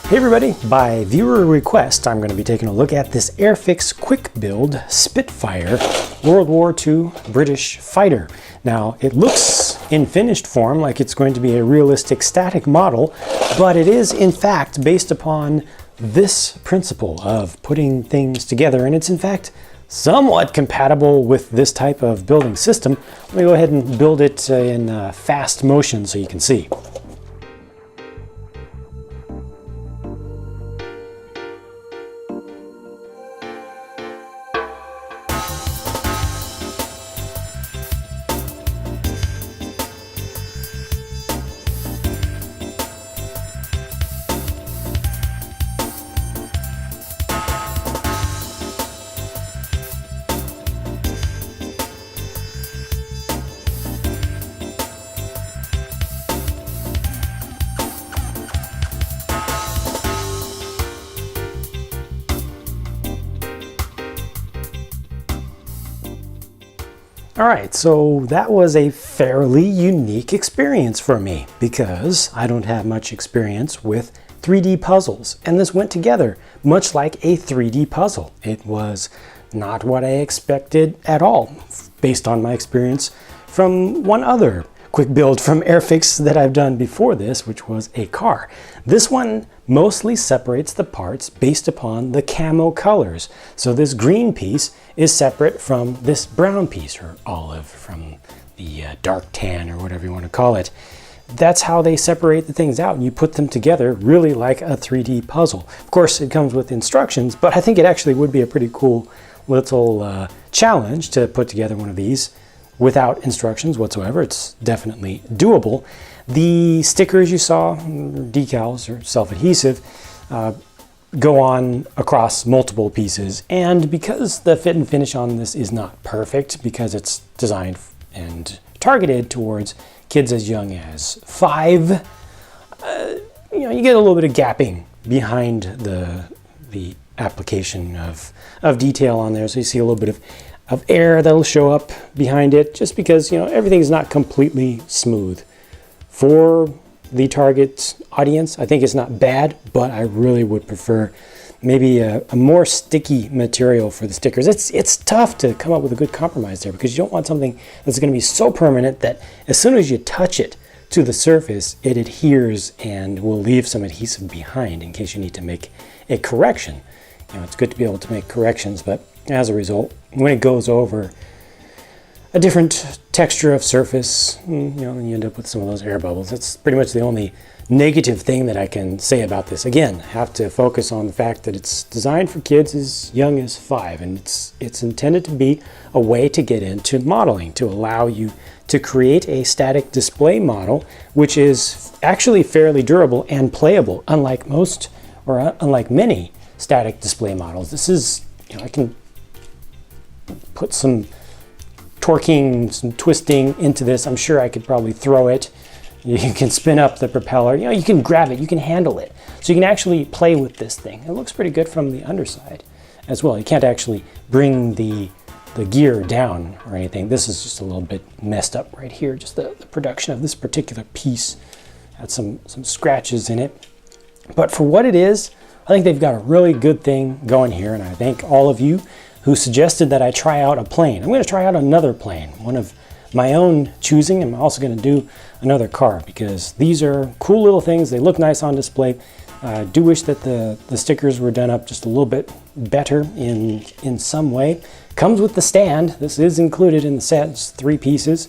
Hey everybody, by viewer request, I'm going to be taking a look at this Airfix quick build Spitfire World War II British fighter. Now, it looks in finished form like it's going to be a realistic static model, but it is in fact based upon this principle of putting things together, and it's in fact somewhat compatible with this type of building system. Let me go ahead and build it in fast motion so you can see. All right, so that was a fairly unique experience for me because I don't have much experience with 3D puzzles, and this went together much like a 3D puzzle. It was not what I expected at all based on my experience from one other quick build from Airfix that I've done before this, which was a car. This one mostly separates the parts based upon the camo colors. So this green piece is separate from this brown piece, or olive from the dark tan, or whatever you want to call it. That's how they separate the things out, and you put them together really like a 3D puzzle. Of course, it comes with instructions, but I think it actually would be a pretty cool little challenge to put together one of these without instructions whatsoever. It's definitely doable. The stickers you saw, decals or self-adhesive, go on across multiple pieces, and because the fit and finish on this is not perfect, because it's designed and targeted towards kids as young as 5, you get a little bit of gapping behind the application of detail on there, so you see a little bit of air that'll show up behind it, just because everything's not completely smooth. For the target audience, I think it's not bad, but I really would prefer maybe a more sticky material for the stickers. It's tough to come up with a good compromise there, because you don't want something that's going to be so permanent that as soon as you touch it to the surface, it adheres and will leave some adhesive behind in case you need to make a correction. It's good to be able to make corrections, but as a result, when it goes over a different texture of surface, you end up with some of those air bubbles. That's pretty much the only negative thing that I can say about this. Again, have to focus on the fact that it's designed for kids as young as 5, and it's intended to be a way to get into modeling, to allow you to create a static display model, which is actually fairly durable and playable, unlike most, or unlike many static display models. This is, I can put some torquing, some twisting into this. I'm sure I could probably throw it. You can spin up the propeller. You can grab it. You can handle it. So you can actually play with this thing. It looks pretty good from the underside as well. You can't actually bring the gear down or anything. This is just a little bit messed up right here. Just the production of this particular piece had some scratches in it. But for what it is, I think they've got a really good thing going here, and I thank all of you who suggested that I try out a plane. I'm going to try out another plane, one of my own choosing. I'm also going to do another car, because these are cool little things. They look nice on display. I do wish that the stickers were done up just a little bit better in some way. Comes with the stand. This is included in the set. It's 3 pieces,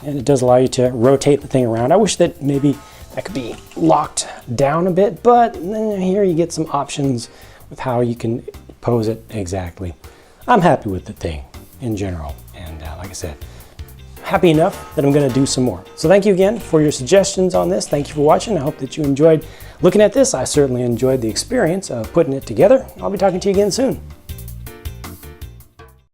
and it does allow you to rotate the thing around. I wish that maybe that could be locked down a bit, but here you get some options with how you can pose it exactly. I'm happy with the thing in general, and like I said, happy enough that I'm going to do some more. So thank you again for your suggestions on this. Thank you for watching. I hope that you enjoyed looking at this. I certainly enjoyed the experience of putting it together. I'll be talking to you again soon.